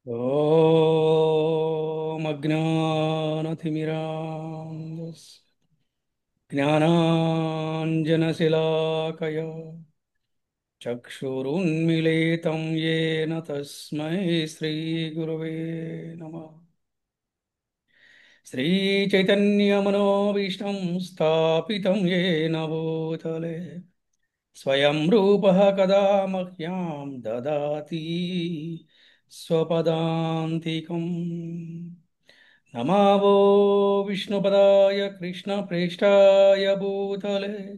ॐ अज्ञानतिमिरान्धस्य ज्ञानाञ्जनशलाकया चक्षुरुन्मीलितं येन तस्मै श्रीगुरवे नमः। श्रीचैतन्यमनोभीष्टं स्थापितं येन भूतले स्वयं रूपः कदा मह्यं ददाति स्वपदान्तिकम्। नमावो विष्णुपदाय कृष्णप्रेष्ठाय भूतले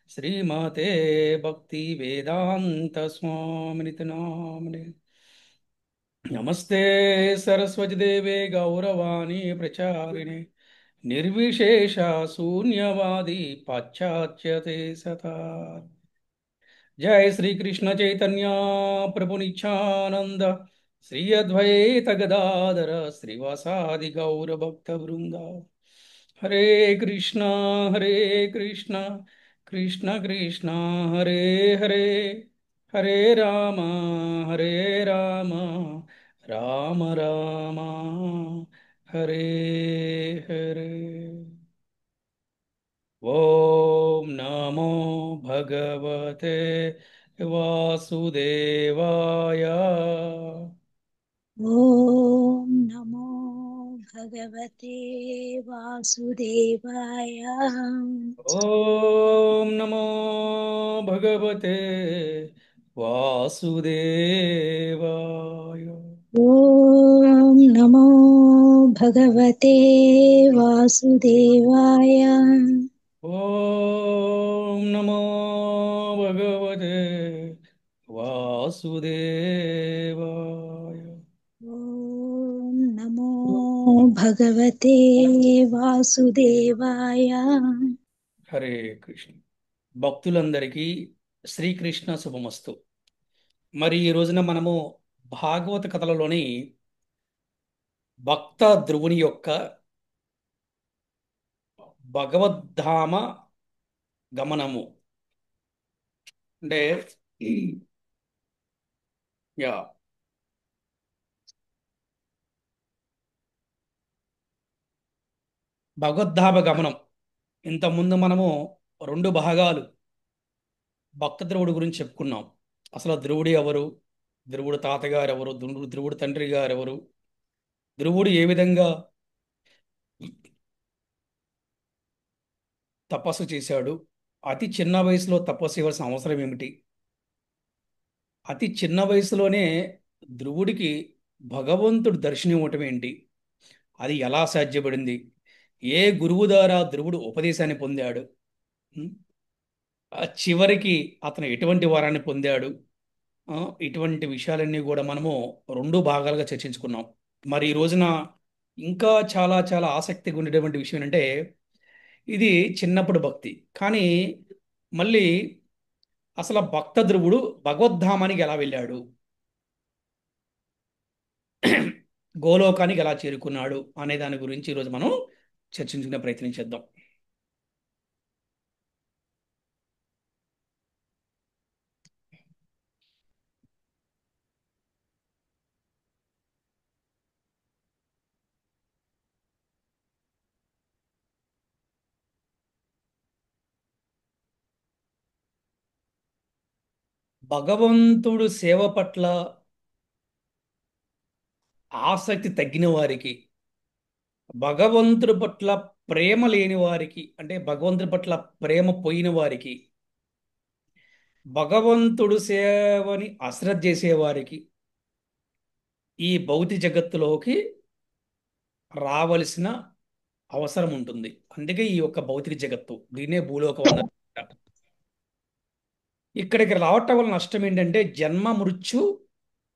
श्रीमते भक्तिवेदान्तस्वामिनिति नाम्ने। नमस्ते सरस्वतीदेवे गौरवाणी प्रचारिणे निर्विशेषा शून्यवादी पाश्चात्यते सता। जय श्री कृष्ण चैतन्य प्रभु नित्यानंद श्री अद्वैत गदाधर श्रीवासादि गौर भक्त वृंद। हरे कृष्णा कृष्ण कृष्ण कृष्ण हरे हरे हरे राम राम राम हरे हरे। ॐ नमो भगवते वासुदेवाय। ॐ नमो भगवते वासुदेवाय। ॐ नमो भगवते वासुदेवाय। ॐ नमो भगवते वासुदेवाय। ॐ नमो भगवते वासुदेवाय। ॐ नमो भगवते वासुदेवाय। హరే కృష్ణ. భక్తులందరికీ శ్రీకృష్ణ శుభమస్తు. మరి ఈ రోజున మనము భాగవత కథలలోని భక్త ధ్రువుని యొక్క భగవద్ధామ గమనము అంటే యా భగవద్ధామ గమనం. ఇంతకుముందు మనము రెండు భాగాలు భక్త ధ్రువుడి గురించి చెప్పుకున్నాం. అసలు ధ్రువుడు ఎవరు, ధ్రువుడు తాతగారు ఎవరు, ధ్రువుడు తండ్రి గారు ఎవరు, ధ్రువుడు ఏ విధంగా తపస్సు చేశాడు, అతి చిన్న వయసులో తపస్సు చేయవలసిన అవసరం ఏమిటి, అతి చిన్న వయసులోనే ధ్రువుడికి భగవంతుడు దర్శనం ఇవ్వటం ఏంటి, అది ఎలా సాధ్యపడింది, ఏ గురువు ద్వారా ధ్రువుడు ఉపదేశాన్ని పొందాడు, ఉం? ఆ చివరికి అతను ఎటువంటి వరాన్ని పొందాడు, ఆ, ఇటువంటి విషయాలన్నీ కూడా మనము రెండు భాగాలుగా చర్చించుకున్నాం. మరి ఈ రోజున ఇంకా చాలా చాలా ఆసక్తిగా ఉండేటువంటి విషయం ఏంటంటే ఇది చిన్నప్పుడు భక్తి, కానీ మళ్ళీ అసలు భక్త ధ్రువుడు భగవద్ధామానికి ఎలా వెళ్ళాడు, గోలోకానికి ఎలా చేరుకున్నాడు అనే దాని గురించి ఈరోజు మనం చర్చించుకునే ప్రయత్నం చేద్దాం. భగవంతుడు సేవ పట్ల ఆసక్తి తగ్గిన వారికి, భగవంతుడి పట్ల ప్రేమ లేని వారికి, అంటే భగవంతుడి పట్ల ప్రేమ పోయిన వారికి, భగవంతుడు సేవని అశ్రద్ధ చేసేవారికి ఈ భౌతిక జగత్తులోకి రావలసిన అవసరం ఉంటుంది. అందుకే ఈ యొక్క భౌతిక జగత్తు, దీన్నే భూలోకం అన్నారు. ఇక్కడికి రావటం వల్ల నష్టం ఏంటంటే జన్మ మృత్యు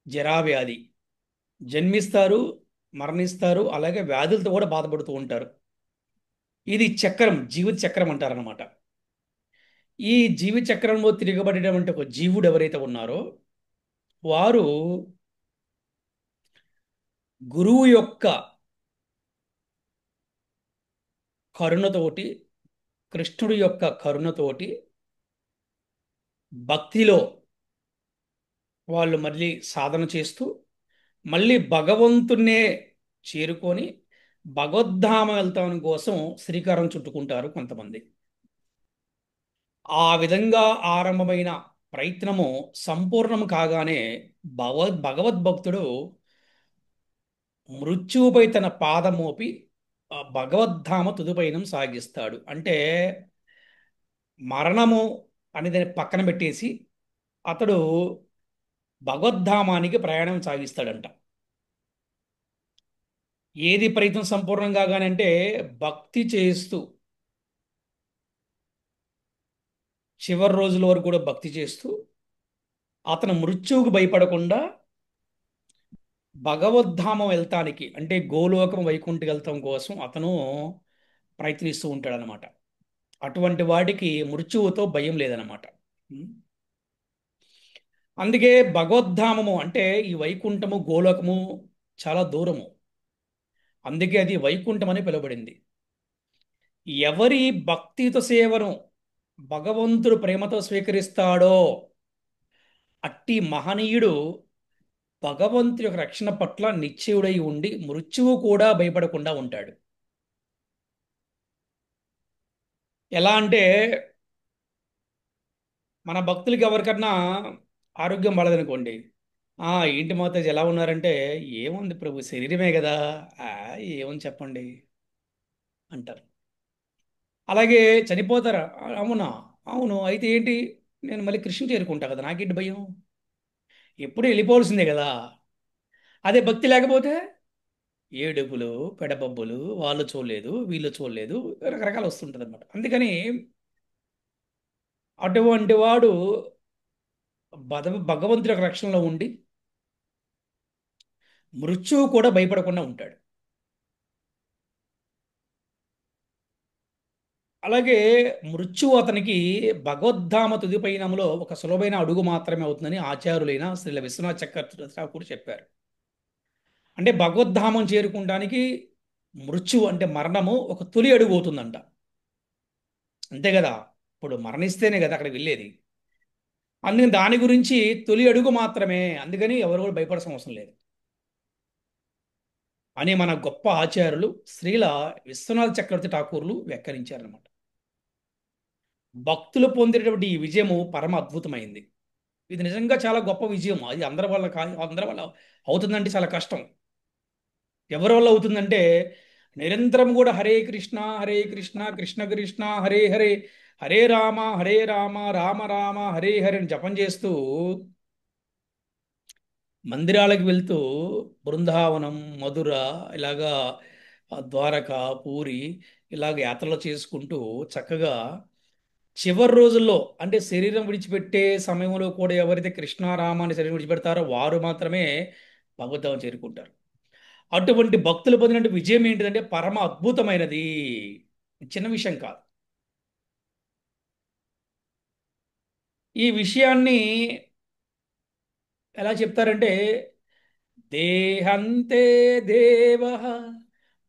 జరావ్యాధి. జన్మిస్తారు, మరణిస్తారు, అలాగే వ్యాధులతో కూడా బాధపడుతూ ఉంటారు. ఇది చక్రం, జీవిత చక్రం అంటారనమాట. ఈ జీవిత చక్రంలో తిరగబడేటువంటి ఒక జీవుడు ఎవరైతే ఉన్నారో వారు గురువు యొక్క కరుణతోటి, కృష్ణుడి యొక్క కరుణతోటి భక్తిలో వాళ్ళు మళ్ళీ సాధన చేస్తూ మళ్ళీ భగవంతుణ్ణే చేరుకొని భగవద్ధామం వెళ్తాం కోసం శ్రీకారం చుట్టుకుంటారు కొంతమంది. ఆ విధంగా ఆరంభమైన ప్రయత్నము సంపూర్ణం కాగానే భగవద్భక్తుడు మృత్యువుపై తన పాదం మోపి ఆ భగవద్ధామ తుదుపయనం సాగిస్తాడు. అంటే మరణము అనేది పక్కన పెట్టేసి అతడు భగవద్ధామానికి ప్రయాణం సాగిస్తాడంట. ఏది ప్రయత్నం సంపూర్ణం కాగానంటే భక్తి చేస్తూ చివరి రోజుల వరకు కూడా భక్తి చేస్తూ అతను మృత్యువుకు భయపడకుండా భగవద్ధామం వెళ్తానికి అంటే గోలోకం వైకుంఠకి వెళ్తాం కోసం అతను ప్రయత్నిస్తూ ఉంటాడనమాట. అటువంటి వాడికి మృత్యువుతో భయం లేదనమాట. ఉం? అందుకే భగవద్ధామము అంటే ఈ వైకుంఠము గోలోకము చాలా దూరము. అందుకే అది వైకుంఠం అని పిలువబడింది. ఎవరి భక్తితో సేవను భగవంతుడు ప్రేమతో స్వీకరిస్తాడో అట్టి మహనీయుడు భగవంతుడి యొక్క రక్షణ పట్ల నిశ్చయుడై ఉండి మృత్యువు కూడా భయపడకుండా ఉంటాడు. ఎలా అంటే మన భక్తులకి ఎవరికన్నా ఆరోగ్యం బాలేదనుకోండి. ఏంటి మాతాజీ ఎలా ఉన్నారంటే, ఏముంది ప్రభు శరీరమే కదా, ఆ, ఏముంది చెప్పండి అంటారు. అలాగే చనిపోతారా? అవునా? అవును. అయితే ఏంటి? నేను మళ్ళీ కృష్ణ చేరుకుంటా కదా, నాకేంటి భయం? ఎప్పుడు వెళ్ళిపోవాల్సిందే కదా. అదే భక్తి లేకపోతే ఏడుపులు, పెడబొబ్బులు, వాళ్ళు చూడలేదు, వీళ్ళు చూడలేదు, రకరకాలు వస్తుంటుంది అనమాట. అందుకని అటువంటి వాడు భగవంతుడి యొక్క రక్షణలో ఉండి మృత్యువు కూడా భయపడకుండా ఉంటాడు. అలాగే మృత్యువు అతనికి భగవద్ధామ తుది పయనంలో ఒక సులభమైన అడుగు మాత్రమే అవుతుందని ఆచార్యులైన శ్రీల విశ్వనాథ్ చక్రవర్తి కూడా చెప్పారు. అంటే భగవద్ధామం చేరుకుంటానికి మృత్యువు అంటే మరణము ఒక తొలి అడుగు అవుతుందంట. అంతే కదా. ఇప్పుడు మరణిస్తేనే కదా అక్కడ వెళ్ళేది. అందుకని దాని గురించి తొలి అడుగు మాత్రమే, అందుకని ఎవరు కూడా భయపడాల్సిన అవసరం లేదు అని మన గొప్ప ఆచార్యులు శ్రీల విశ్వనాథ చక్రవర్తి ఠాకూర్లు వ్యాఖ్యానించారనమాట. భక్తులు పొందేటటువంటి ఈ విజయము పరమ అద్భుతమైంది. ఇది నిజంగా చాలా గొప్ప విజయం. అది అందరి వల్ల కాదు, అందరి వల్ల అవుతుందంటే చాలా కష్టం. ఎవరి వల్ల అవుతుందంటే నిరంతరం కూడా హరే కృష్ణ హరే కృష్ణ కృష్ణ కృష్ణ హరే హరే, హరే రామ రామ రామ హరే హరే అని జపం చేస్తూ మందిరాలకు వెళ్తూ బృందావనం, మధుర, ఇలాగా ద్వారక, పూరి ఇలాగ యాత్రలు చేసుకుంటూ చక్కగా చివరి రోజుల్లో అంటే శరీరం విడిచిపెట్టే సమయంలో కూడా ఎవరైతే కృష్ణారామాన్ని శరీరం విడిచిపెడతారో వారు మాత్రమే భగవద్ధామం చేరుకుంటారు. అటువంటి భక్తులు పొందిన విజయం ఏంటిదంటే పరమ అద్భుతమైనది, చిన్న విషయం కాదు. ఈ విషయాన్ని ఎలా చెప్తారంటే దేహంతే దేవ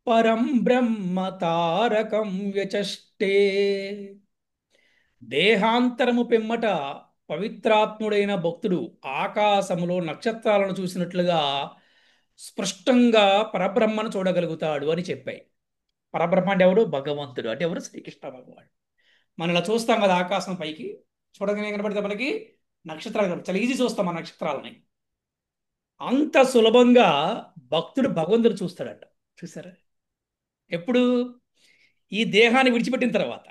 పరం బ్రహ్మ తారకం వ్యచష్టే, దేహాంతరము పిమ్మట పవిత్రాత్ముడైన భక్తుడు ఆకాశములో నక్షత్రాలను చూసినట్లుగా స్పష్టంగా పరబ్రహ్మను చూడగలుగుతాడు అని చెప్పాయి. పరబ్రహ్మ అంటే ఎవడు? భగవంతుడు. అంటే ఎవరు? శ్రీకృష్ణ భగవాడు. మనం ఇలా చూస్తాం కదా ఆకాశం పైకి, చూడగానే కనబడితే మనకి నక్షత్రాలు కనబడతాయి. చాలా ఈజీ చూస్తాం ఆ నక్షత్రాలని. అంత సులభంగా భక్తుడు భగవంతుడు చూస్తాడట. చూసారా? ఎప్పుడు? ఈ దేహాన్ని విడిచిపెట్టిన తర్వాత.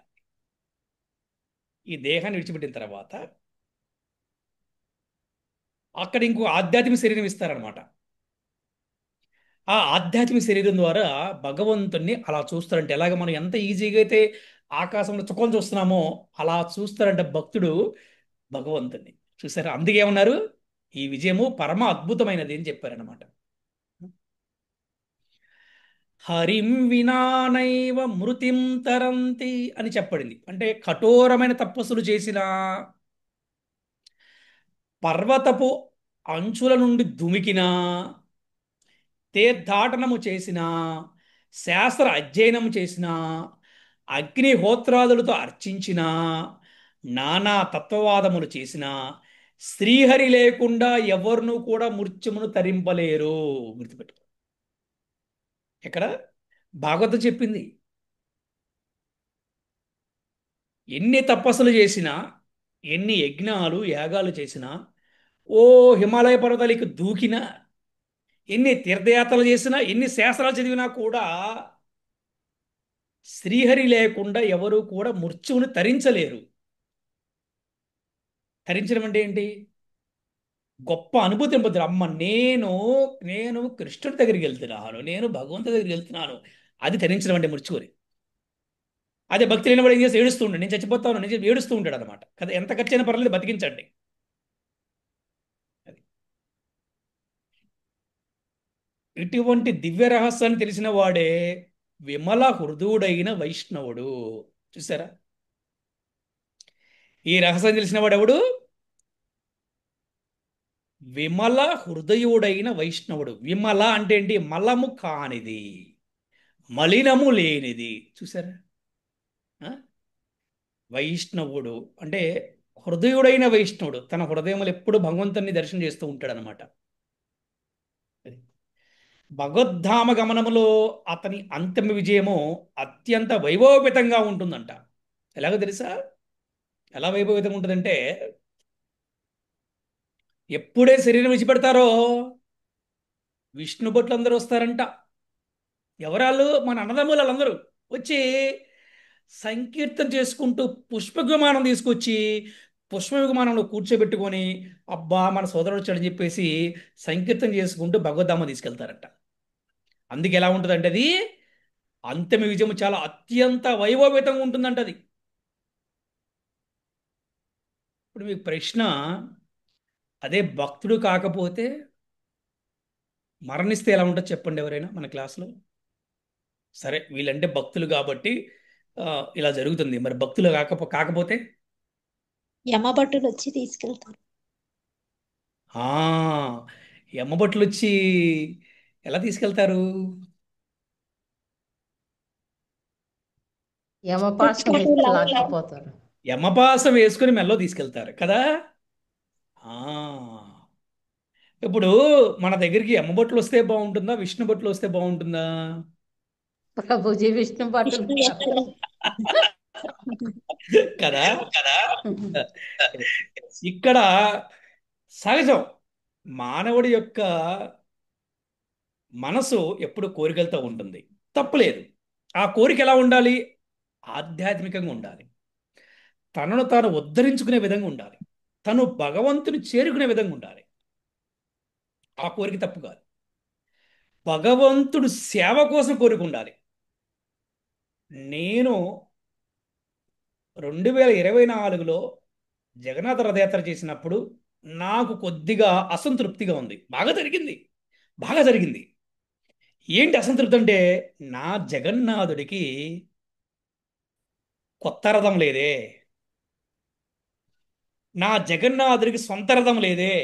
ఈ దేహాన్ని విడిచిపెట్టిన తర్వాత అక్కడ ఇంకో ఆధ్యాత్మిక శరీరం ఇస్తారనమాట. ఆ ఆధ్యాత్మిక శరీరం ద్వారా భగవంతుణ్ణి అలా చూస్తారంటే ఎలాగ మనం ఎంత ఈజీగా అయితే ఆకాశంలో చుక్కలు చూస్తున్నామో అలా చూస్తారంటే భక్తుడు భగవంతుణ్ణి. చూసారా? అందుకే ఏమన్నారు? ఈ విజయము పరమ అద్భుతమైనది అని చెప్పారనమాట. హరిం వినానైవ మృతిం తరంతి అని చెప్పబడింది. అంటే కఠోరమైన తపస్సులు చేసిన, పర్వతపు అంచుల నుండి దుమికినా, తీర్థాటనము చేసిన, శాస్త్ర అధ్యయనం చేసిన, అగ్నిహోత్రాదులతో అర్చించిన, నానా తత్వవాదములు చేసిన, శ్రీహరి లేకుండా ఎవరును కూడా మృత్యుమును తరింపలేరు. గుర్తుపెట్టుకో. ఇక్కడ భాగవతం చెప్పింది. ఎన్ని తపస్సులు చేసినా, ఎన్ని యజ్ఞాలు యాగాలు చేసినా, ఓ హిమాలయ పర్వతాలకు దూకినా, ఎన్ని తీర్థయాత్రలు చేసినా, ఎన్ని శాస్త్రాలు చదివినా కూడా శ్రీహరి లేకుండా ఎవరు కూడా మృత్యువుని తరించలేరు. తరించడం అంటే ఏంటి? గొప్ప అనుభూతిని పొందుతారు. అమ్మ, నేను నేను కృష్ణుడి దగ్గరికి వెళ్తున్నాను, నేను భగవంతుడి దగ్గరికి వెళ్తున్నాను. అది తరించడం అంటే మృత్యువుని. అదే భక్తి లేని వాడు ఏం చేసి ఏడుస్తూ ఉంటాడు, నేను చచ్చిపోతాను, నేను చెప్పి ఏడుస్తూ ఉంటాడు అనమాట. కదా, ఎంత ఖర్చు అయినా పర్లేదు, బతికించండి. అది ఇటువంటి దివ్య రహస్యాన్ని తెలిసిన వాడే విమల హృదయుడైన వైష్ణవుడు. చూసారా? ఈ రహస్యం తెలిసిన వాడు ఎవడు? విమల హృదయుడైన వైష్ణవుడు. విమల అంటే ఏంటి? మలము కానిది, మలినము లేనిది. చూసారా? ఆ? వైష్ణవుడు అంటే హృదయుడైన వైష్ణవుడు. తన హృదయంలో ఎప్పుడు భగవంతుని దర్శనం చేస్తూ ఉంటాడు అనమాట. భగవద్ధామ గమనములో అతని అంతిమ విజయము అత్యంత వైభవపేతంగా ఉంటుందంట. ఎలాగో తెలుసా? ఎలా వైభవపేతంగా ఉంటుందంటే, ఎప్పుడే శరీరం విడిచిపెడతారో విష్ణు భట్లు అందరూ వస్తారంట. ఎవరాళ్ళు? మన అన్నదమ్ములు వాళ్ళందరూ వచ్చి సంకీర్తన చేసుకుంటూ పుష్ప విమానం తీసుకొచ్చి పుష్ప విమానంలో కూర్చోబెట్టుకొని, అబ్బా మన సోదరుడు వచ్చాడని చెప్పేసి సంకీర్తన చేసుకుంటూ భగవద్ధామ తీసుకెళ్తారంట. అందుకే ఎలా ఉంటుందంటే అది అంతిమ విజయం చాలా అత్యంత వైభవపేతంగా ఉంటుందంట అది. ఇప్పుడు మీకు ప్రశ్న, అదే భక్తుడు కాకపోతే మరణిస్తే ఎలా ఉంటుందో చెప్పండి ఎవరైనా మన క్లాస్లో. సరే, వీళ్ళంటే భక్తులు కాబట్టి ఆ, ఇలా జరుగుతుంది. మరి భక్తులు కాకపోతే యమభటులు వచ్చి తీసుకెళ్తారు. ఎమ్మబట్లు వచ్చి ఎలా తీసుకెళ్తారు? యమపాశం పుట్టడు వేస్తే లాగుతారు. లాక్కపోతారు. యమపాసం వేసుకుని మెల్లో తీసుకెళ్తారు కదా. ఆ ఇప్పుడు మన దగ్గరికి ఎమ్మబొట్లు వస్తే బాగుంటుందా, విష్ణు బొట్లు వస్తే బాగుంటుందా? ప్రభుజీ విష్ణు భటులు విష్ణు భక్తులు. కదా. ఇక్కడ సహజం, మానవుడి యొక్క మనసు ఎప్పుడు కోరికలతో ఉంటుంది. తప్పులేదు. ఆ కోరిక ఎలా ఉండాలి? ఆధ్యాత్మికంగా ఉండాలి. తనను తాను ఉద్ధరించుకునే విధంగా ఉండాలి. తను భగవంతుని చేరుకునే విధంగా ఉండాలి. ఆ కోరిక తప్పు కాదు. భగవంతుడు సేవ కోసం కోరిక ఉండాలి. నేను 2024లో జగన్నాథ రథయాత్ర చేసినప్పుడు నాకు కొద్దిగా అసంతృప్తిగా ఉంది. బాగా జరిగింది, బాగా జరిగింది. ఏంటి అసంతృప్తి అంటే, నా జగన్నాథుడికి కొత్త రథం లేదే, నా జగన్నాథుడికి సొంత రథం లేదే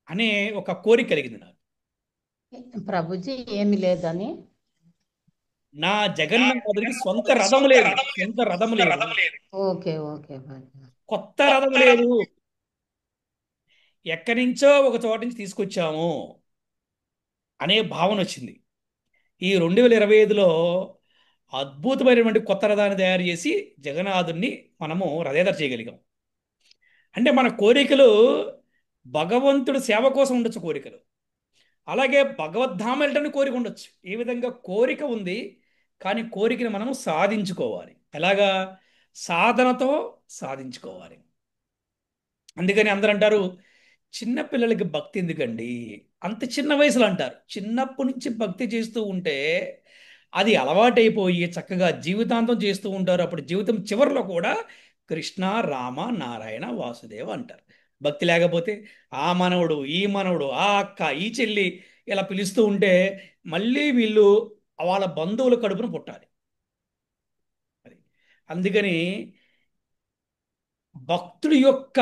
అనే ఒక కోరిక కలిగింది నాకు. ప్రభుజీ ఏమి లేదని. నా జగన్నాథుడికి సొంత రథం లేదు, సొంత రథం లేదు, ఓకే ఓకే. కొత్త రథం లేదు. ఎక్కడి నుంచో ఒక చోట నుంచి తీసుకొచ్చాము అనే భావన వచ్చింది. ఈ 2025లో అద్భుతమైనటువంటి కొత్త రథాన్ని తయారు చేసి జగన్నాథుడిని మనము రథయాత్ర చేయగలిగాం. అంటే మన కోరికలు భగవంతుడు సేవ కోసం ఉండొచ్చు కోరికలు. అలాగే భగవద్ధామ వెళ్ళటానికి కోరిక ఉండొచ్చు. ఈ విధంగా కోరిక ఉంది, కానీ కోరికను మనము సాధించుకోవాలి. ఎలాగా? సాధనతో సాధించుకోవాలి. అందుకని అందరూ అంటారు, చిన్నపిల్లలకి భక్తి ఎందుకండి, అంత చిన్న వయసులో అంటారు. చిన్నప్పటి నుంచి భక్తి చేస్తూ ఉంటే అది అలవాటైపోయి చక్కగా జీవితాంతం చేస్తూ ఉంటారు. అప్పుడు జీవితం చివరిలో కూడా కృష్ణ రామ నారాయణ వాసుదేవ అంటారు. భక్తి లేకపోతే ఆ మనవడు, ఈ మనవడు, ఆ అక్క, ఈ చెల్లి ఇలా పిలుస్తూ ఉంటే మళ్ళీ వీళ్ళు వాళ్ళ బంధువుల కడుపున పుట్టాలి. అది అందుకని భక్తుడి యొక్క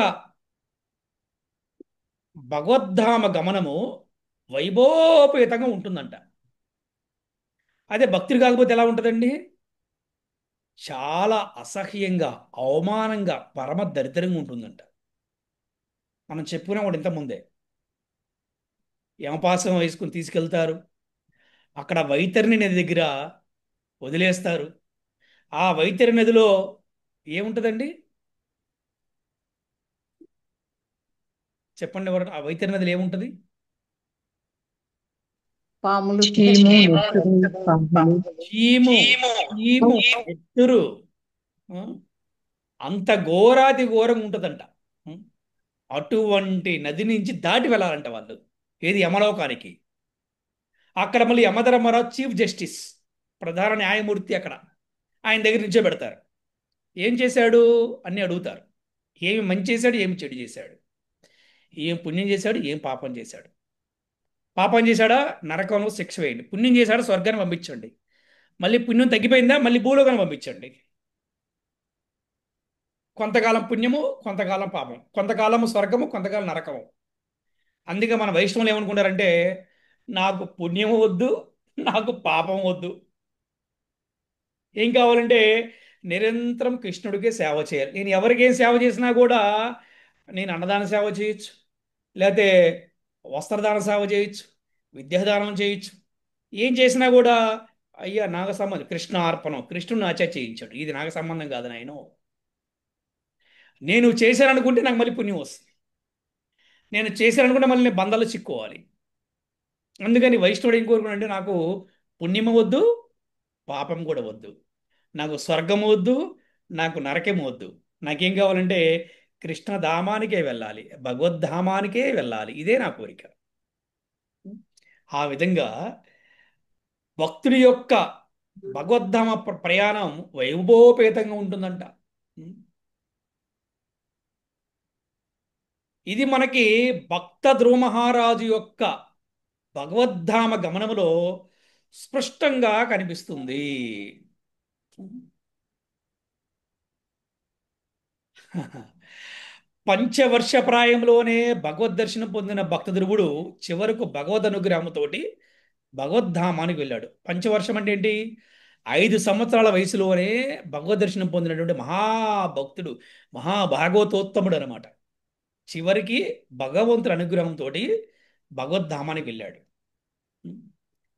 భగవద్ధామ గమనము వైభవోపేతంగా ఉంటుందంట. అదే భక్తుడు కాకపోతే ఎలా ఉంటుందండి? చాలా అసహ్యంగా, అవమానంగా, పరమ దరిద్రంగా ఉంటుందంట. మనం చెప్పుకున్నాం కూడా ఇంతకుముందే. యమపాసం వేసుకుని తీసుకెళ్తారు. అక్కడ వైతరిణి నది దగ్గర వదిలేస్తారు. ఆ వైతరి నదిలో ఏముంటుందండి? చెప్పండి ఎవరు? ఆ వైతరి నదిలో ఏముంటుంది? పాములు చీము, నెత్తురు, పాములు. చీము. చీము, నెత్తురు. ఆ? అంత ఘోరాతి ఘోరంగా ఉంటుందంట. ఉం? అటువంటి నది నుంచి దాటి వెళ్ళాలంట వాళ్ళు. ఏది? యమలోకానికి. అక్కడ మళ్ళీ యమధర్మరావు చీఫ్ జస్టిస్, ప్రధాన న్యాయమూర్తి అక్కడ. ఆయన దగ్గర నుంచో పెడతారు. ఏం చేశాడు అని అడుగుతారు. ఏమి మంచి చేశాడు, ఏమి చెడు చేశాడు, ఏం పుణ్యం చేశాడు, ఏం పాపం చేశాడు. పాపం చేశాడా? నరకంలో శిక్ష వేయండి. పుణ్యం చేశాడా? స్వర్గాన్ని పంపించండి. మళ్ళీ పుణ్యం తగ్గిపోయిందా? మళ్ళీ భూలోకాన్ని పంపించండి. కొంతకాలం పుణ్యము, కొంతకాలం పాపం, కొంతకాలం స్వర్గము, కొంతకాలం నరకము. అందుకే మన వైష్ణవులు ఏమనుకుంటారంటే, నాకు పుణ్యం వద్దు, నాకు పాపం వద్దు. ఏం కావాలంటే నిరంతరం కృష్ణుడికే సేవ చేయాలి. నేను ఎవరికేం సేవ చేసినా కూడా, నేను అన్నదాన సేవ చేయొచ్చు, లేకపోతే వస్త్రదాన సేవ చేయొచ్చు, విద్యాదానం చేయొచ్చు. ఏం చేసినా కూడా అయ్యా నాకు సంబంధం కృష్ణ అర్పణం, కృష్ణుడు నాచే చేయించాడు, ఇది నాకు సంబంధం కాదు నాయన. నేను చేశాను అనుకుంటే నాకు మళ్ళీ పుణ్యం వస్తుంది. నేను చేశాను అనుకుంటే మళ్ళీ నేను బంధాలు చిక్కోవాలి. అందుకని వైష్ణవుడు ఏం కోరుకున్నాడంటే, నాకు పుణ్యం వద్దు, పాపం కూడా వద్దు, నాకు స్వర్గం వద్దు, నాకు నరకం వద్దు. నాకేం కావాలంటే కృష్ణధామానికే వెళ్ళాలి, భగవద్ధామానికే వెళ్ళాలి. ఇదే నా కోరిక. ఆ విధంగా భక్తుడి యొక్క భగవద్ధామ ప్రయాణం వైభవోపేతంగా ఉంటుందంట. ఇది మనకి భక్త ధ్రువ మహారాజు యొక్క భగవద్ధామ గమనములో స్పష్టంగా కనిపిస్తుంది. పంచవర్ష ప్రాయంలోనే భగవద్ దర్శనం పొందిన భక్త ధ్రువుడు చివరకు భగవద్ అనుగ్రహంతోటి భగవద్ధామానికి వెళ్ళాడు. పంచవర్షం అంటే ఏంటి? 5 సంవత్సరాల వయసులోనే భగవద్ దర్శనం పొందినటువంటి మహాభక్తుడు, మహాభాగవతోత్తముడు అనమాట. చివరికి భగవంతుడి అనుగ్రహంతో భగవద్ధామానికి వెళ్ళాడు.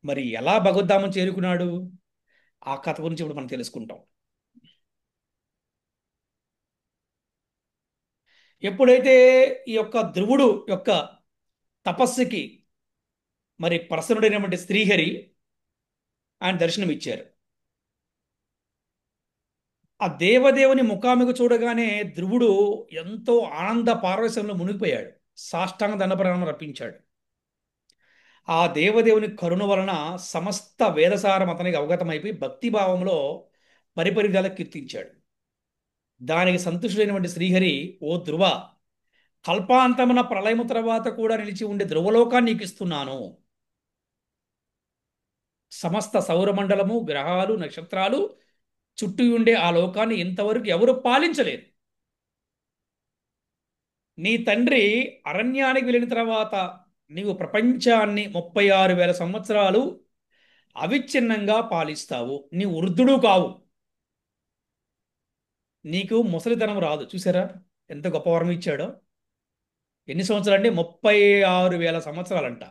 మరి ఎలా భగవద్ధామం చేరుకున్నాడు? ఆ కథ గురించి ఇప్పుడు మనం తెలుసుకుంటాం. ఎప్పుడైతే ఈ యొక్క ధ్రువుడు యొక్క తపస్సుకి మరి ప్రసన్నుడైనటువంటి శ్రీహరి ఆయన దర్శనం ఇచ్చారు. ఆ దేవదేవుని ముఖాముఖి చూడగానే ధ్రువుడు ఎంతో ఆనంద పారవశ్యంలో మునిగిపోయాడు. సాష్టాంగ దండప్రణామం రప్పించాడు. ఆ దేవదేవుని కరుణ వలన సమస్త వేదసారం అతనికి అవగతమైపోయి భక్తిభావంలో పరిపరిధాల కీర్తించాడు. దానికి సంతుష్టుడైనటువంటి శ్రీహరి, ఓ ధ్రువ, కల్పాంతమున ప్రళయము తర్వాత కూడా నిలిచి ఉండే ధ్రువలోకాన్ని నీకు ఇస్తున్నాను. సమస్త సౌరమండలము, గ్రహాలు, నక్షత్రాలు చుట్టూ ఉండే ఆ లోకాన్ని ఇంతవరకు ఎవరు పాలించలేరు. నీ తండ్రి అరణ్యానికి వెళ్ళిన తర్వాత నీవు ప్రపంచాన్ని 36,000 సంవత్సరాలు అవిచ్ఛిన్నంగా పాలిస్తావు. నీ వృద్ధుడు కావు, నీకు ముసలితనం రాదు. చూసారా ఎంత గొప్ప వరం ఇచ్చాడో? ఎన్ని సంవత్సరాలు అంటే 36,000 సంవత్సరాలంట.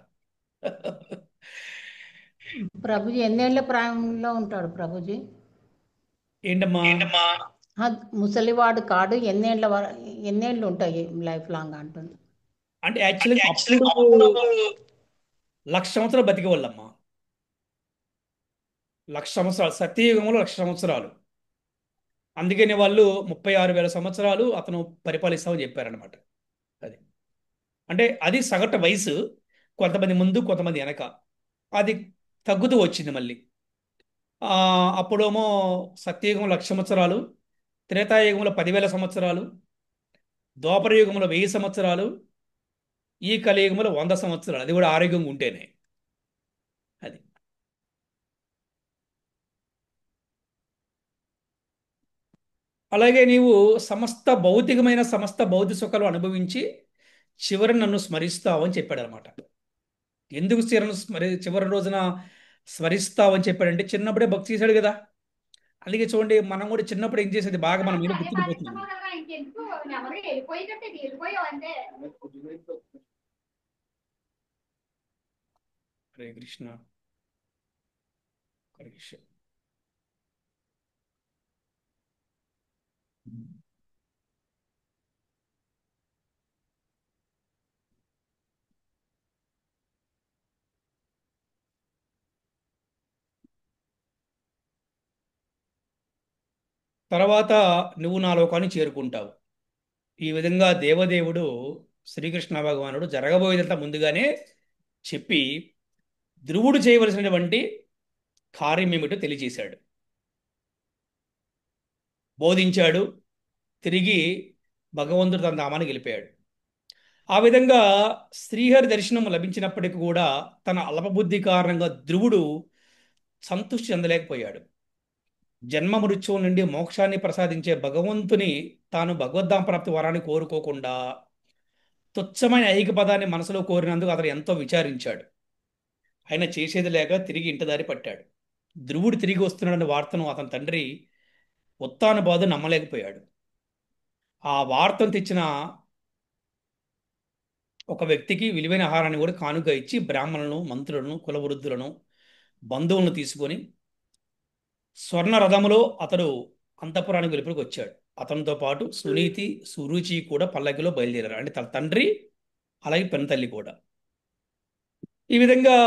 ప్రభుజీ ఎన్నేళ్ల ప్రాయంలో ఉంటాడు ప్రభుజీ? ఏంటమ్మా? ఆ, ముసలివాడు కాడు, ఎన్నేళ్ళు ఉంటాయి లైఫ్ లాంగ్ అంటుంది. అంటే యాక్చువల్గా అప్పుడు 1,00,000 సంవత్సరాలు బతికేవాళ్ళమ్మా. 1,00,000 సంవత్సరాలు, సత్యయుగంలో 1,00,000 సంవత్సరాలు. అందుకని వాళ్ళు 36,000 సంవత్సరాలు అతను పరిపాలిస్తామని చెప్పారనమాట. అది అంటే అది సగటు వయసు. కొంతమంది ముందు, కొంతమంది వెనక. అది తగ్గుతూ వచ్చింది మళ్ళీ. ఆ, అప్పుడేమో సత్యయుగంలో 1,00,000 సంవత్సరాలు, త్రేతాయుగంలో 10,000 సంవత్సరాలు, ద్వాపర యుగంలో 1000 సంవత్సరాలు, ఈ కలియుగంలో 100 సంవత్సరాలు. అది కూడా ఆరోగ్యంగా ఉంటేనే. అది అలాగే నీవు సమస్త భౌతిక సుఖాలు అనుభవించి చివరి నన్ను స్మరిస్తావు అని చెప్పాడు అనమాట. ఎందుకు చివరి రోజున స్మరిస్తావు అని చెప్పాడంటే, చిన్నప్పుడే భక్తి చేశాడు కదా. అందుకే చూడండి, మనం కూడా చిన్నప్పుడు ఏం చేసేది బాగా మన మీద గుర్తుండిపోతుంది. హరే కృష్ణ. హరే కృష్ణ. తర్వాత నువ్వు నా లోకాన్ని చేరుకుంటావు. ఈ విధంగా దేవదేవుడు శ్రీకృష్ణ భగవానుడు జరగబోయేదంతా ముందుగానే చెప్పి ధ్రువుడు చేయవలసినటువంటి కార్యం ఏమిటో తెలియజేశాడు, బోధించాడు. తిరిగి భగవంతుడు తన ధామానికి వెళ్ళిపోయాడు. ఆ విధంగా శ్రీహరి దర్శనం లభించినప్పటికీ కూడా తన అల్పబుద్ధి కారణంగా ధ్రువుడు సంతృష్టి చెందలేకపోయాడు. జన్మ మృత్యువు నుండి మోక్షాన్ని ప్రసాదించే భగవంతుని తాను భగవద్ధామ ప్రాప్తి వరాన్ని కోరుకోకుండా తుచ్చమైన ఐహిక పదాన్ని మనసులో కోరినందుకు అతను ఎంతో విచారించాడు. ఆయన చేసేది లేక తిరిగి ఇంటి దారి పట్టాడు. ధ్రువుడు తిరిగి వస్తున్నాడన్న వార్తను అతని తండ్రి ఉత్తానపాదు నమ్మలేకపోయాడు. ఆ వార్తను తెచ్చిన ఒక వ్యక్తికి విలువైన ఆహారాన్ని కూడా కానుక ఇచ్చి బ్రాహ్మణులను, మంత్రులను, కులవృద్ధులను, బంధువులను తీసుకొని స్వర్ణ రథములో అతడు అంతఃపురానికి వెలుపలికి వచ్చాడు. అతనితో పాటు సునీతి, సురుచి కూడా పల్లకిలో బయలుదేరారు. అంటే తన తండ్రి, అలాగే పెనతల్లి కూడా. ఈ విధంగా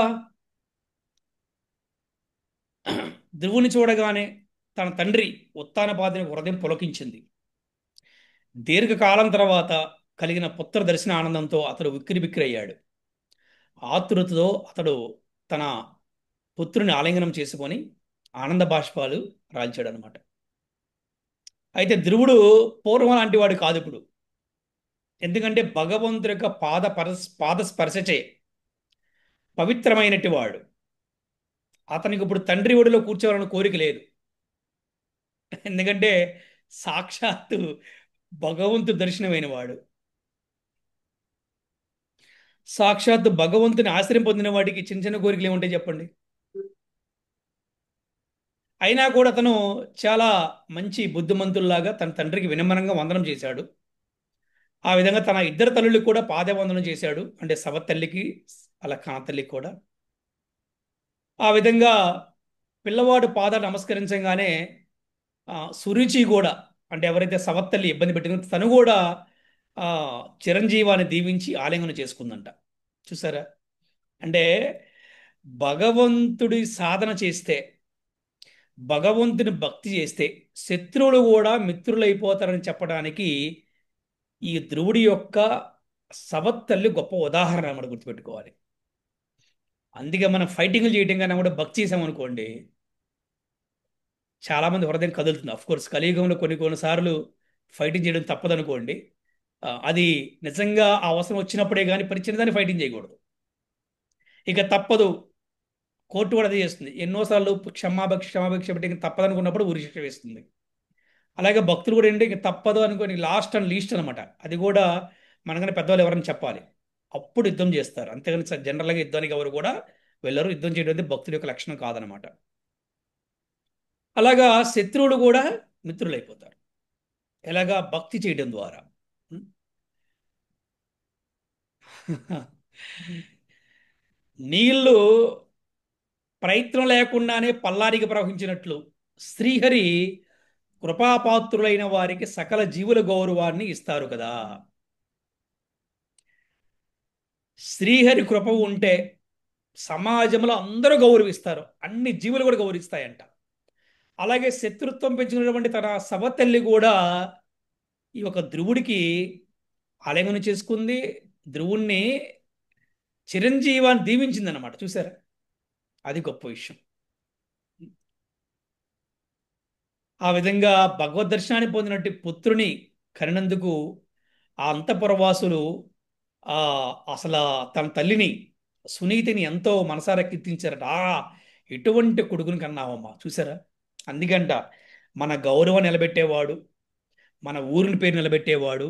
ధ్రువుని చూడగానే తన తండ్రి ఉత్తానపాదుని హృదయం పులకించింది. దీర్ఘకాలం తర్వాత కలిగిన పుత్ర దర్శన ఆనందంతో అతడు బిక్కిరి అయ్యాడు. ఆతృతతో అతడు తన పుత్రుని ఆలింగనం చేసుకొని ఆనంద బాష్పాలు రాల్చాడు అనమాట. అయితే ధ్రువుడు పూర్వం లాంటి వాడు కాదు ఇప్పుడు. ఎందుకంటే భగవంతుడి యొక్క పాద స్పర్శచే పవిత్రమైనటి వాడు. అతనికి ఇప్పుడు తండ్రి ఒడిలో కూర్చోవాలని కోరిక లేదు. ఎందుకంటే సాక్షాత్తు భగవంతుడు దర్శనమైన వాడు. సాక్షాత్తు భగవంతుని ఆశ్రయం పొందిన వాడికి చిన్న చిన్న కోరికలు ఏముంటాయి చెప్పండి. అయినా కూడా అతను చాలా మంచి బుద్ధిమంతుల్లాగా తన తండ్రికి వినమ్రంగా వందనం చేశాడు. ఆ విధంగా తన ఇద్దరు తల్లులకు కూడా పాదవందనం చేశాడు. అంటే సవతల్లికి, అలా కానతల్లికి కూడా. ఆ విధంగా పిల్లవాడు పాదాలు నమస్కరించగానే సురుచి కూడా, అంటే ఎవరైతే సవత్తల్లి ఇబ్బంది పెట్టిందో తను కూడా ఆ చిరంజీవాన్ని దీవించి ఆలింగనం చేసుకుందంట. చూసారా? అంటే భగవంతుడి సాధన చేస్తే, భగవంతుని భక్తి చేస్తే శత్రువులు కూడా మిత్రులైపోతారని చెప్పడానికి ఈ ధ్రువుడి యొక్క సవత్తల్లి గొప్ప ఉదాహరణ మనం గుర్తుపెట్టుకోవాలి. అందుకే మనం ఫైటింగ్లు చేయడం కన్నా కూడా భక్తి చేసామనుకోండి, చాలామంది హృదయం కదులుతుంది. అఫ్ కోర్స్ కలియుగంలో కొన్నిసార్లు ఫైటింగ్ చేయడం తప్పదనుకోండి. అది నిజంగా ఆ అవసరం వచ్చినప్పుడే కానీ పరిచినదాన్ని ఫైటింగ్ చేయకూడదు. ఇక తప్పదు, కోర్టు కూడా అదే చేస్తుంది. ఎన్నోసార్లు క్షమాభిక్ష పెట్టి తప్పదనుకున్నప్పుడు ఉరి శిక్ష వేస్తుంది. అలాగే భక్తులు కూడా ఏంటి, ఇక తప్పదు అనుకోని లాస్ట్ అండ్ లీస్ట్ అనమాట. అది కూడా మనకన్నా పెద్దవాళ్ళు ఎవరైనా చెప్పాలి, అప్పుడు యుద్ధం చేస్తారు. అంతేగాని జనరల్గా యుద్ధానికి ఎవరు కూడా వెళ్ళరు. యుద్ధం చేయడం అనేది భక్తుల యొక్క లక్షణం కాదనమాట. అలాగా శత్రువులు కూడా మిత్రులైపోతారు. ఎలాగా? భక్తి చేయడం ద్వారా. నీళ్లు ప్రయత్నం లేకుండానే పల్లానికి ప్రవహించినట్లు శ్రీహరి కృపాపాత్రులైన వారికి సకల జీవుల గౌరవాన్ని ఇస్తారు కదా. శ్రీహరి కృప ఉంటే సమాజంలో అందరూ గౌరవిస్తారు, అన్ని జీవులు కూడా గౌరవిస్తాయంట. అలాగే శత్రుత్వం పెంచుకున్నటువంటి తన సవతల్లి కూడా ఈ యొక్క ధ్రువుడికి ఆలింగనం చేసుకుంది, ధ్రువుణ్ణి చిరంజీవాన్ని దీవించింది అనమాట. చూసారా? అది గొప్ప విషయం. ఆ విధంగా భగవద్ దర్శనాన్ని పొందినట్టు పుత్రుని కనినందుకు ఆ అంతఃపురవాసులు ఆ అసలు తన తల్లిని సునీతిని ఎంతో మనసారా కీర్తించారట. ఎటువంటి కొడుకుని కన్నావమ్మా. చూసారా? అందుకంట మన గౌరవం నిలబెట్టేవాడు, మన ఊరిని పేరు నిలబెట్టేవాడు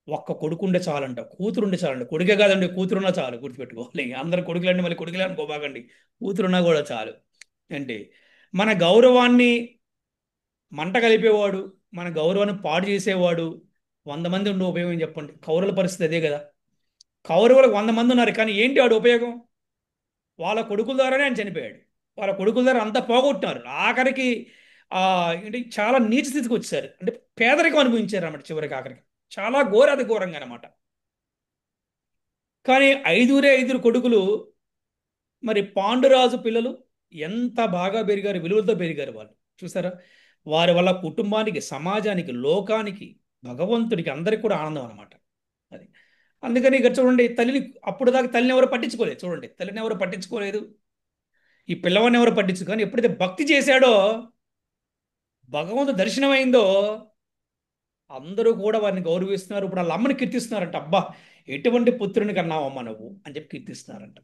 ఒక్క కొడుకుండే చాలంట, కూతురుండే చాలంట. కొడుకే కాదండి, కూతురున్నా చాలు. గుర్తుపెట్టుకోవాలి. అందరు కొడుకులండి, మళ్ళీ కొడుకులే అనుకోబాకండి, కూతురున్నా కూడా చాలు. అంటే మన గౌరవాన్ని మంట కలిపేవాడు, మన గౌరవాన్ని పాడు చేసేవాడు 100 మంది ఉండే ఉపయోగం చెప్పండి. కౌరవుల పరిస్థితి అదే కదా. కౌరవులకు 100 మంది ఉన్నారు, కానీ ఏంటి వాడు ఉపయోగం? వాళ్ళ కొడుకుల ద్వారానే ఆయన చనిపోయాడు. వాళ్ళ కొడుకుల ద్వారా అంతా పోగొట్టినారు. ఆఖరికి ఏంటి చాలా నీచ స్థితికి వచ్చారు. అంటే పేదరికం అనుభవించారు అన్నమాట చివరికి ఆఖరికి. చాలా ఘోరాతి ఘోరంగా అనమాట. కానీ ఐదుగురు కొడుకులు, మరి పాండురాజు పిల్లలు ఎంత బాగా పెరిగారు, విలువలతో పెరిగారు వాళ్ళు. చూసారా? వారి వల్ల కుటుంబానికి, సమాజానికి, లోకానికి, భగవంతుడికి అందరికి కూడా ఆనందం అనమాట. అది అందుకని ఇక్కడ చూడండి, తల్లిని అప్పుడు దాకా తల్లిని ఎవరు పట్టించుకోలేదు. చూడండి, తల్లిని ఎవరు పట్టించుకోలేదు, ఈ పిల్లవాడిని ఎవరు పట్టించుకో. కానీ ఎప్పుడైతే భక్తి చేశాడో, భగవంతుడు దర్శనం అయిందో, అందరూ కూడా వారిని గౌరవిస్తున్నారు. ఇప్పుడు వాళ్ళ అమ్మని కీర్తిస్తున్నారంట. అబ్బా, ఎటువంటి పుత్రుని కన్నావమ్మ నువ్వు అని చెప్పి కీర్తిస్తున్నారంట.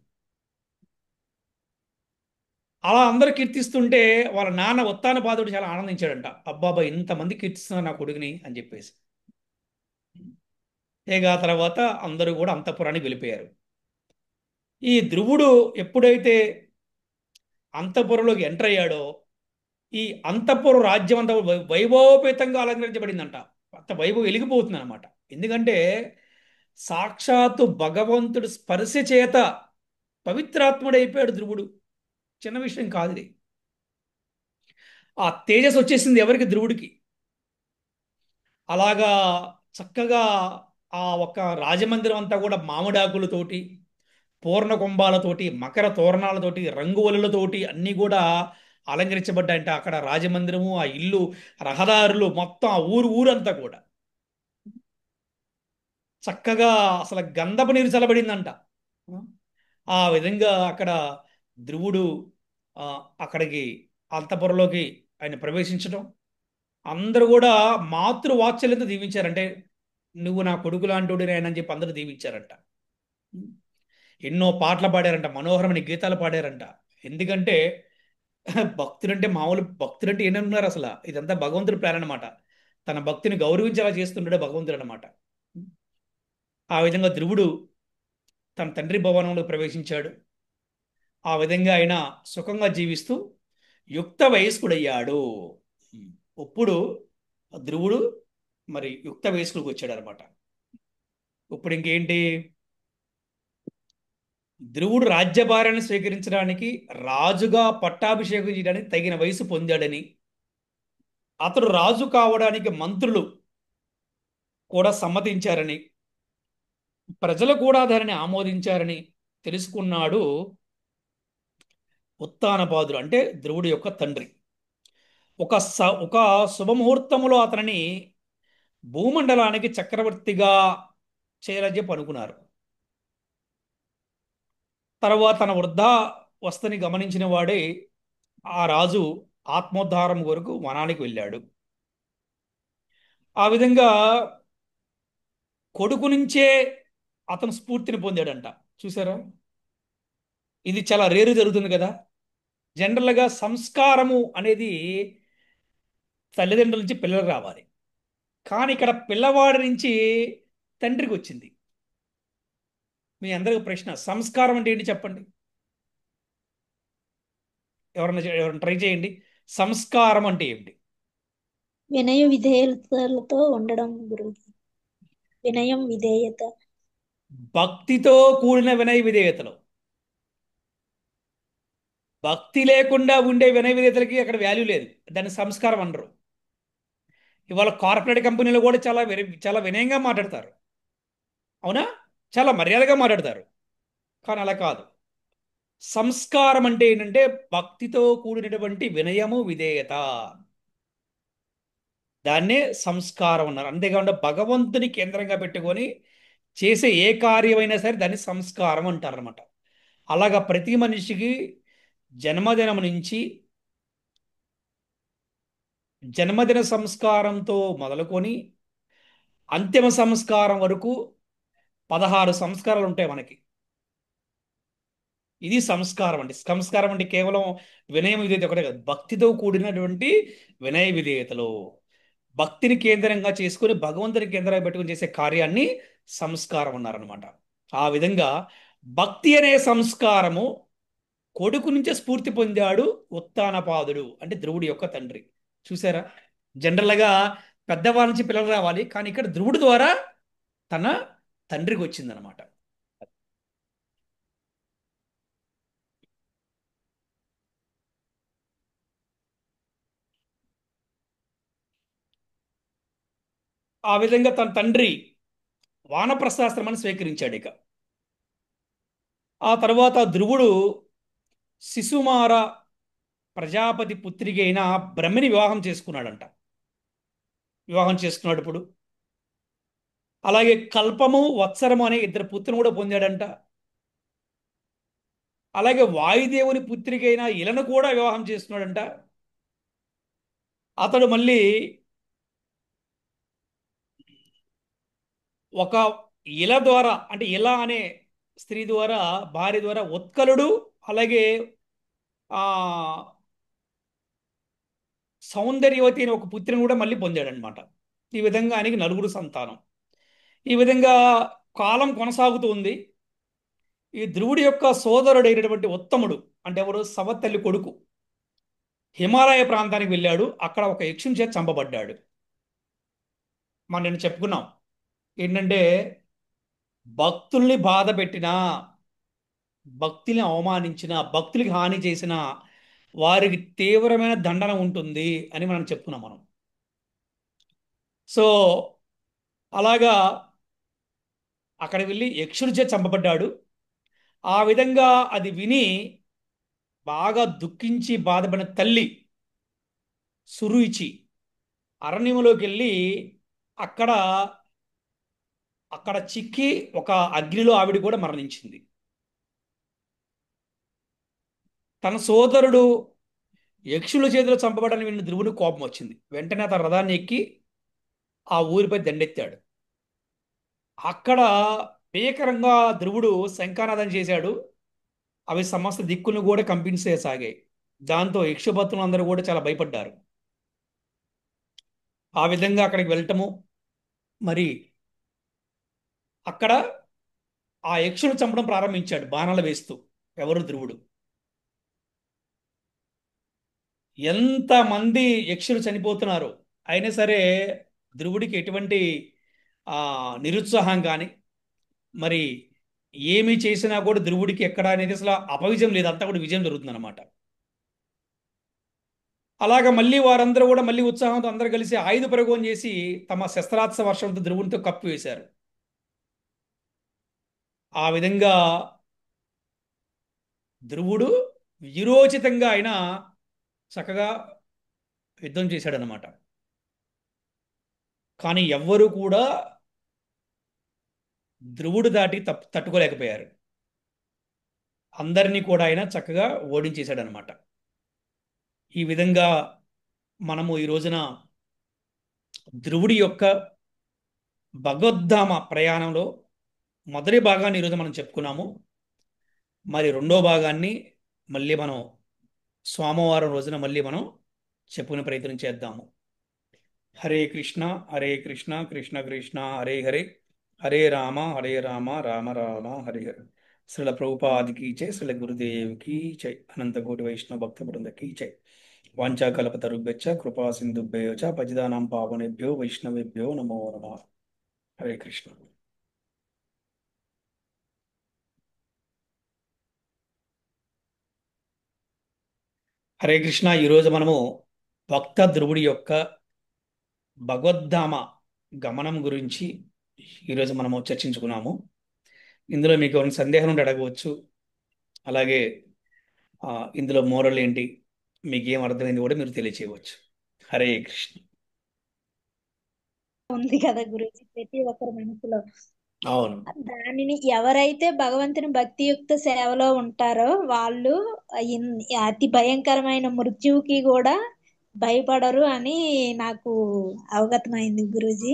అలా అందరూ కీర్తిస్తుంటే వాళ్ళ నాన్న ఉత్తానపాదుడు చాలా ఆనందించాడంట. అబ్బాబా, ఇంతమంది కీర్తిస్తున్నారు నా కొడుకుని అని చెప్పేసి. ఇక ఆ తర్వాత అందరూ కూడా అంతఃపురానికి వెళ్ళిపోయారు. ఈ ధ్రువుడు ఎప్పుడైతే అంతఃపురంలోకి ఎంటర్ అయ్యాడో, ఈ అంతఃపుర రాజ్యం అంతా వైభవోపేతంగా అలంకరించబడిందంట. అంత వైభవం వెలిగిపోతుంది అనమాట. ఎందుకంటే సాక్షాత్తు భగవంతుడు స్పర్శ చేత పవిత్రాత్ముడైపోయాడు ధ్రువుడు. చిన్న విషయం కాదు ఇది. ఆ తేజస్ వచ్చేసింది ఎవరికి? ధ్రువుడికి. అలాగా చక్కగా ఆ ఒక్క రాజమందిరం అంతా కూడా మామిడాకులతోటి, పూర్ణ కుంభాలతోటి, మకర తోరణాలతోటి, రంగువలులతోటి అన్నీ కూడా అలంకరించబడ్డాయంట. అక్కడ రాజమందిరము, ఆ ఇల్లు, రహదారులు, మొత్తం ఆ ఊరంతా కూడా చక్కగా అసలు గంధపు నీరు చల్లబడిందంట. ఆ విధంగా అక్కడ ధ్రువుడు ఆ, అక్కడికి అంతఃపురంలోకి ఆయన ప్రవేశించడం, అందరూ కూడా మాతృవాత్సల్యంతో దీవించారంటే, నువ్వు నా కొడుకు లాంటి అని చెప్పి అందరూ దీవించారంట. ఎన్నో పాటలు పాడారంట, మనోహరమైన గీతాలు పాడారంట. ఎందుకంటే భక్తుడంటే మామూలు భక్తుడంటే ఏమన్నారు అసలు? ఇదంతా భగవంతుడి ప్లాన్ అనమాట. తన భక్తిని గౌరవించేలా చేస్తుంటాడు భగవంతుడు అనమాట. ఆ విధంగా ధ్రువుడు తన తండ్రి భవనంలో ప్రవేశించాడు. ఆ విధంగా ఆయన సుఖంగా జీవిస్తూ యుక్త వయస్కుడయ్యాడు. ఇప్పుడు ధ్రువుడు మరి యుక్త వయస్కుడికి వచ్చాడు అనమాట. ఇప్పుడు ఇంకేంటి? ధ్రువుడు రాజ్యభారాన్ని స్వీకరించడానికి, రాజుగా పట్టాభిషేకం చేయడానికి తగిన వయసు పొందాడని, అతడు రాజు కావడానికి మంత్రులు కూడా సమ్మతించారని, ప్రజలు కూడా దానిని ఆమోదించారని తెలుసుకున్నాడు ఉత్తానపాదుడు, అంటే ధ్రువుడి యొక్క తండ్రి. ఒక శుభముహూర్తంలో అతనిని భూమండలానికి చక్రవర్తిగా చేయాలని చెప్పి అనుకున్నారు. తర్వాత తన వృద్ధావస్థని గమనించిన వాడే ఆ రాజు ఆత్మోద్ధారం కొరకు వనానికి వెళ్ళాడు. ఆ విధంగా కొడుకు నుంచే అతను స్ఫూర్తిని పొందాడంట. చూసారా? ఇది చాలా రేరు జరుగుతుంది కదా. జనరల్గా సంస్కారము అనేది తల్లిదండ్రుల నుంచి పిల్లలకు రావాలి. కానీ ఇక్కడ పిల్లవాడి నుంచి తండ్రికి వచ్చింది. మీ అందరికి ప్రశ్న, సంస్కారం అంటే ఏంటి చెప్పండి? ఎవరన్నా ట్రై చేయండి. సంస్కారం అంటే ఏమిటి? వినయ విధేయతలతో ఉండడం గురించి. వినయం విధేయత. భక్తితో కూడిన వినయ విధేయతలు. భక్తి లేకుండా ఉండే వినయ విధేయతలకి అక్కడ వాల్యూ లేదు. దాన్ని సంస్కారం అనరు. ఇవాళ కార్పొరేట్ కంపెనీలు కూడా చాలా వినయంగా మాట్లాడతారు. అవునా? చాలా మర్యాదగా మాట్లాడతారు. కానీ అలా కాదు. సంస్కారం అంటే ఏంటంటే భక్తితో కూడినటువంటి వినయము, విధేయత. దాన్నే సంస్కారం అన్నారు. అంతేకాకుండా భగవంతుని కేంద్రంగా పెట్టుకొని చేసే ఏ కార్యమైనా సరే దాన్ని సంస్కారం అంటారనమాట. అలాగా ప్రతి మనిషికి జన్మదినం నుంచి జన్మదిన సంస్కారంతో మొదలుకొని అంతిమ సంస్కారం వరకు 16 సంస్కారాలు ఉంటాయి మనకి. ఇది సంస్కారం అంటే. సంస్కారం అంటే కేవలం వినయ విధేయత ఒకటే కాదు, భక్తితో కూడినటువంటి వినయ విధేయతలు. భక్తిని కేంద్రంగా చేసుకుని భగవంతుని కేంద్రంగా పెట్టుకుని చేసే కార్యాన్ని సంస్కారం అన్నారనమాట. ఆ విధంగా భక్తి అనే సంస్కారము కొడుకు నుంచే స్ఫూర్తి పొందాడు ఉత్తానపాదుడు, అంటే ధ్రువుడి యొక్క తండ్రి. చూసారా? జనరల్గా పెద్దవాళ్ళ నుంచి పిల్లలు రావాలి, కానీ ఇక్కడ ధ్రువుడి ద్వారా తన తండ్రికి వచ్చిందనమాట. ఆ విధంగా తన తండ్రి వానప్రస్థాశ్రమాన్ని స్వీకరించాడు. ఇక ఆ తర్వాత ధ్రువుడు శిశుమార ప్రజాపతి పుత్రిక అయిన బ్రహ్మిని వివాహం చేసుకున్నాడంట. వివాహం చేసుకున్నాడు ఇప్పుడు. అలాగే కల్పము వత్సరము అనే ఇద్దరు పుత్రులను కూడా పొందాడంట. అలాగే వాయుదేవుని పుత్రిక అయిన ఇలను కూడా వివాహం చేసుకున్నాడంట. అతడు మళ్ళీ ఒక ఇల ద్వారా, అంటే ఇల అనే స్త్రీ ద్వారా, భార్య ద్వారా ఉత్కలుడు, అలాగే ఆ సౌందర్యవతి అనే ఒక పుత్రిని కూడా మళ్ళీ పొందాడనమాట. ఈ విధంగా ఆయనకి నలుగురు సంతానం. ఈ విధంగా కాలం కొనసాగుతూ ఉంది. ఈ ధ్రువుడి యొక్క సోదరుడైనటువంటి ఉత్తముడు, అంటే ఎవరు, సవతల్లి కొడుకు, హిమాలయ ప్రాంతానికి వెళ్ళాడు. అక్కడ ఒక యక్షుని చేత చంపబడ్డాడు. మనం నేను చెప్పుకున్నాం ఏంటంటే, భక్తుల్ని బాధ పెట్టినా, భక్తిని అవమానించిన, భక్తులకి హాని చేసిన వారికి తీవ్రమైన దండన ఉంటుంది అని మనం చెప్పుకున్నాం మనం. సో అలాగా అక్కడికి వెళ్ళి యక్షుడి చేత చంపబడ్డాడు. ఆ విధంగా అది విని బాగా దుఃఖించి బాధపడిన తల్లి సురుచి అరణ్యంలోకి వెళ్ళి అక్కడ అక్కడ చిక్కి ఒక అగ్నిలో ఆవిడ కూడా మరణించింది. తన సోదరుడు యక్షుల చేతిలో చంపబడని విన్న ధ్రువుని కోపం వచ్చింది. వెంటనే తన రథాన్ని ఎక్కి ఆ ఊరిపై దండెత్తాడు. అక్కడ భీకరంగా ధ్రువుడు శంఖానాదం చేశాడు. అవి సమస్త దిక్కులను కూడా కంపించేసాగాయి. దాంతో యక్షభక్తులు అందరూ కూడా చాలా భయపడ్డారు. ఆ విధంగా అక్కడికి వెళ్ళటము, మరి అక్కడ ఆ యక్షులు చంపడం ప్రారంభించాడు బాణాలు వేస్తూ. ఎవరు, ధ్రువుడు. ఎంతమంది యక్షులు చనిపోతున్నారు, అయినా సరే ధ్రువుడికి ఎటువంటి ఆ నిరుత్సాహం కానీ, మరి ఏమి చేసినా కూడా ధ్రువుడికి ఎక్కడ అనేది అసలు అపవిజయం లేదు, అంతా కూడా విజయం జరుగుతుంది అనమాట. అలాగ మళ్ళీ వారందరూ కూడా మళ్ళీ ఉత్సాహంతో అందరూ కలిసి ఆయుధ ప్రయోగం చేసి తమ శస్త్రాస్త్ర వర్షంతో ధ్రువునితో కప్పు వేశారు. ఆ విధంగా ధ్రువుడు విరోచితంగా ఆయన చక్కగా యుద్ధం చేశాడనమాట. కానీ ఎవ్వరూ కూడా ధ్రువుడు దాటి తట్టుకోలేకపోయారు. అందరినీ కూడా ఆయన చక్కగా ఓడించేశాడనమాట. ఈ విధంగా మనము ఈ రోజున ధ్రువుడి యొక్క భగవద్ధామ ప్రయాణంలో మొదటి భాగాన్ని ఈరోజు మనం చెప్పుకున్నాము. మరి రెండో భాగాన్ని మళ్ళీ మనం సోమవారం రోజున మళ్ళీ మనం చెప్పుకునే ప్రయత్నం చేద్దాము. హరే కృష్ణ హరే కృష్ణ కృష్ణ కృష్ణ హరే హరే, హరే రామ హరే రామ రామ రామ హరే హరే. శ్రీల ప్రభుపాదికి జై, శ్రీల గురుదేవ్కి జై, అనంత కోటి వైష్ణవ భక్త బృందకి జై. వాంఛాకల్పతరుభ్యశ్చ కృపా సింధుభ్యో చ పతితానాం పావనేభ్యో వైష్ణవేభ్యో నమో నమః. హరే కృష్ణ. హరే కృష్ణ. ఈరోజు మనము భక్త ధ్రువుడి యొక్క భగవద్ధామ గమనం గురించి ఈరోజు మనము చర్చించుకున్నాము. ఇందులో మీకు ఏమైనా సందేహం ఉంటే అడగవచ్చు. అలాగే ఇందులో మోరల్ ఏంటి, మీకు ఏం అర్థమైంది కూడా మీరు తెలియచేయవచ్చు. హరే కృష్ణ. ఉంది కదా గురూజీ ప్రతి ఒక్కరి మనసులో. అవును. దానిని ఎవరైతే భగవంతుని భక్తియుక్త సేవలో ఉంటారో వాళ్ళు అతి భయంకరమైన మృత్యువుకి కూడా భయపడరు అని నాకు అవగతమైంది గురూజీ.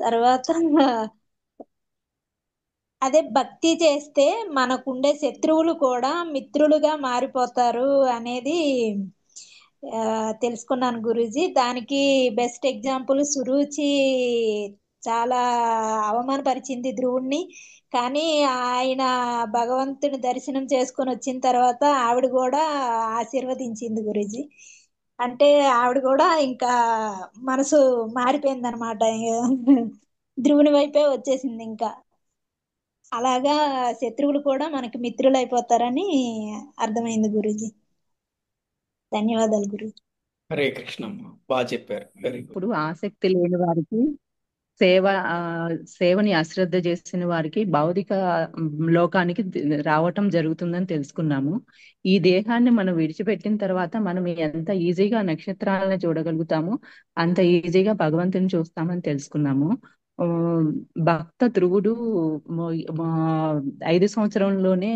తర్వాత అదే భక్తి చేస్తే మనకుండే శత్రువులు కూడా మిత్రులుగా మారిపోతారు అనేది తెలుసుకున్నాను గురూజీ. దానికి బెస్ట్ ఎగ్జాంపుల్ సురుచి చాలా అవమానపరిచింది ధ్రువుణ్ణి. కానీ ఆయన భగవంతుని దర్శనం చేసుకొని వచ్చిన తర్వాత ఆవిడ కూడా ఆశీర్వదించింది గురూజీ. అంటే ఆవిడ కూడా ఇంకా మనసు మారిపోయిందనమాట. ధ్రువుని వైపే వచ్చేసింది ఇంకా. అలాగా శత్రువులు కూడా మనకి మిత్రులు అయిపోతారని అర్థమైంది గురూజీ. ధన్యవాదాలు గురూజీ. హరే కృష్ణ అమ్మ, బాగా చెప్పారు, వెరీ గుడ్. ఇప్పుడు ఆసక్తి లేని వారికి సేవ ఆ, సేవని అశ్రద్ధ చేసిన వారికి భౌతిక లోకానికి రావటం జరుగుతుందని తెలుసుకున్నాము. ఈ దేహాన్ని మనం విడిచిపెట్టిన తర్వాత మనం ఎంత ఈజీగా నక్షత్రాలను చూడగలుగుతామో అంత ఈజీగా భగవంతుని చూస్తామని తెలుసుకున్నాము. ఆ, భక్త ధ్రువుడు మొ- మా- 5 సంవత్సరంలోనే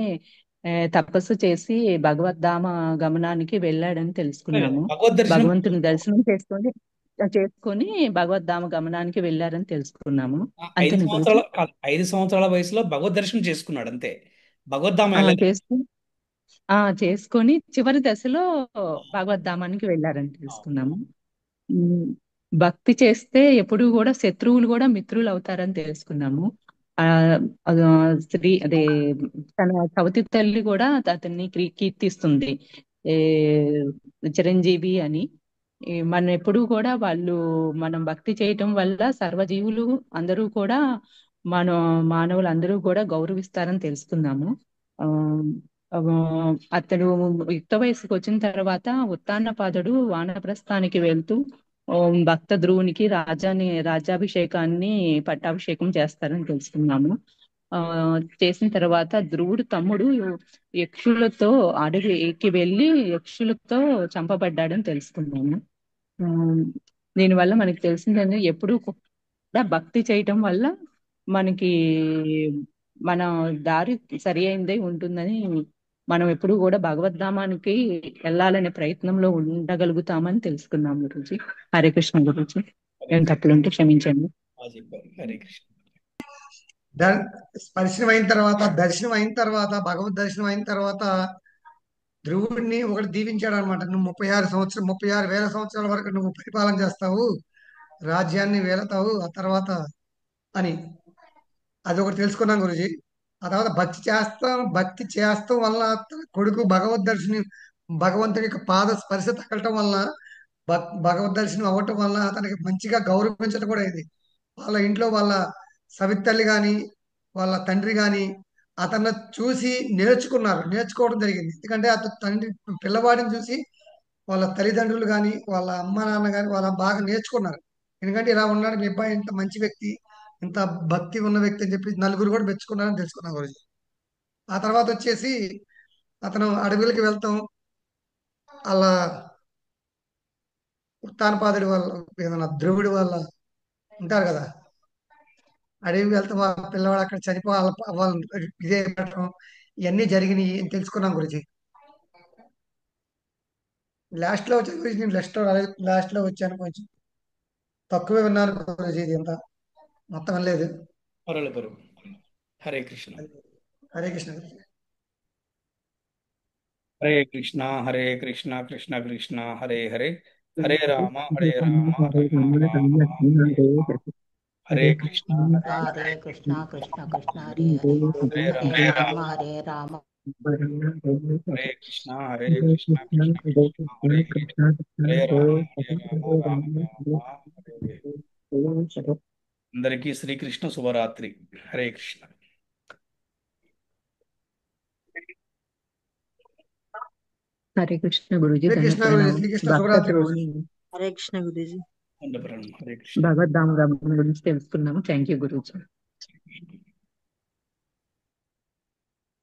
తపస్సు చేసి భగవద్ధామ గమనానికి వెళ్ళాడని తెలుసుకున్నాము. భగవద్ దర్శనం భగవంతుని దర్శనం చేసుకొని భగవద్ధామ గమనానికి వెళ్ళారని తెలుసుకున్నాము. 5 అంతేనా గురుజీ? సంవత్సరాల కాదు, 5 సంవత్సరాల వయసులో భగవద్ దర్శనం చేసుకున్నాడు అంతే. భగవద్ధామ ఆ వెళ్ళలేదు. చేసుకుని చేసుకొని చివరి దశలో భగవద్ధామానికి వెళ్ళారని తెలుసుకున్నాము. ఉమ్, భక్తి చేస్తే ఎప్పుడు కూడా శత్రువులు కూడా మిత్రులు అవుతారని తెలుసుకున్నాము. ఆ అద- అదే తన సవతి తల్లి కూడా అతన్ని కీర్తిస్తుంది, ఏ చిరంజీవి అని. మనం ఎప్పుడూ కూడా మనం భక్తి చేయటం వల్ల సర్వజీవులు అందరూ కూడా మన మానవులు అందరూ కూడా గౌరవిస్తారని తెలుసుకున్నాము. ఆ ఆ, అతడు యుక్త వయసుకు వచ్చిన తర్వాత ఉత్తానపాదుడు వానప్రస్థానికి వెళ్తూ భక్త ధ్రువునికి రాజ్యాభిషేకాన్ని పట్టాభిషేకం చేస్తారని తెలుసుకున్నాము. ఆ చేసిన తర్వాత ధ్రువుడు తమ్ముడు యక్షులతో అడవి ఎక్కి వెళ్ళి యక్షులతో చంపబడ్డాడని తెలుసుకున్నాము. ఆ, దీనివల్ల మనకి తెలిసిందంటే ఎప్పుడూ కూడా భక్తి చేయటం వల్ల మనకి మన దారి సరి అయిందే ఉంటుందని, మనం ఎప్పుడు కూడా భగవద్ధామానికి వెళ్ళాలనే ప్రయత్నంలో ఉండగలుగుతామని తెలుసుకున్నాం గురుజీ. హరే కృష్ణ గురుజీ. ఏం తప్పులుంటే క్షమించండి. బాగా చెప్పారు, హరే కృష్ణ. దర్శనం అయిన తర్వాత భగవద్ దర్శనం అయిన తర్వాత ధ్రువుడిని ఒకటి దీవించాడు అనమాట. నువ్వు 36 వేల సంవత్సరాల వరకు నువ్వు పరిపాలన చేస్తావు, రాజ్యాన్ని వేలతావు ఆ తర్వాత అని. అది ఒకటి తెలుసుకున్నాం గురుజీ. ఆ తర్వాత భక్తి చేస్తాం వల్ల తన కొడుకు భగవంతుడి యొక్క పాద స్పర్శ తగలటం వల్ల భగవద్ దర్శనం అవ్వటం వల్ల అతనికి మంచిగా గౌరవించడం కూడా అయింది. వాళ్ళ ఇంట్లో వాళ్ళ సవితల్లి గాని వాళ్ళ తండ్రి గాని అతన్ని చూసి నేర్చుకోవడం జరిగింది. ఎందుకంటే అతను తండ్రి పిల్లవాడిని చూసి వాళ్ళ తల్లిదండ్రులు కానీ వాళ్ళ అమ్మ నాన్న కానీ వాళ్ళ బాగా నేర్చుకున్నారు. ఎందుకంటే ఇలా ఉన్నాడు మీ అబ్బాయి, ఇంత మంచి వ్యక్తి, ఇంత భక్తి ఉన్న వ్యక్తి అని చెప్పి నలుగురు కూడా మెచ్చుకున్నారని తెలుసుకున్నాం గురించి. ఆ తర్వాత వచ్చేసి అతను అడవులకి వెళ్తాం, అలా ఉత్తానపాదుడి వల్ల ఏదైనా ధ్రువుడి వల్ల ఉంటారు కదా, అడవికి వెళ్తాం, ఆ పిల్లవాడు అక్కడ వాళ్ళు ఇదే పెట్టడం ఇవన్నీ జరిగినాయి అని తెలుసుకున్నాం గురించి. లాస్ట్ లో వచ్చాను గురించి, నేను లాస్ట్ లో వచ్చాను, కొంచెం తక్కువే విన్నాను గురించి. ఇది అంతా మొత్తం లేదు. పర్వాలేదు. హరే కృష్ణ. హరే కృష్ణ గురించి. హరే కృష్ణ, హరే కృష్ణ, కృష్ణ కృష్ణ హరే హరే, హరే రామ హరే రామ, రామ రామ హరే హరే. హరే కృష్ణ, హరే హరే కృష్ణ కృష్ణ కృష్ణ హరే హరే, హరే హరే రామ, రామ హరే రామ. హరే కృష్ణ, హరే కృష్ణ, కృష్ణ కృష్ణ హరే హరే, హరే రామ రామ రామ హరే హరే. అందరికీ శ్రీకృష్ణ శుభరాత్రి. హరే కృష్ణ. హరే కృష్ణ గురుజీ. హరే కృష్ణ గురించి. శ్రీకృష్ణ భక్త శుభరాత్రి గురించి. ధ్రువుని హరే కృష్ణ గురూజీ. హరే కృష్ణ. భగవద్ధామ గమనం గురించి తెలుసుకున్నాము. Thank you Guruji.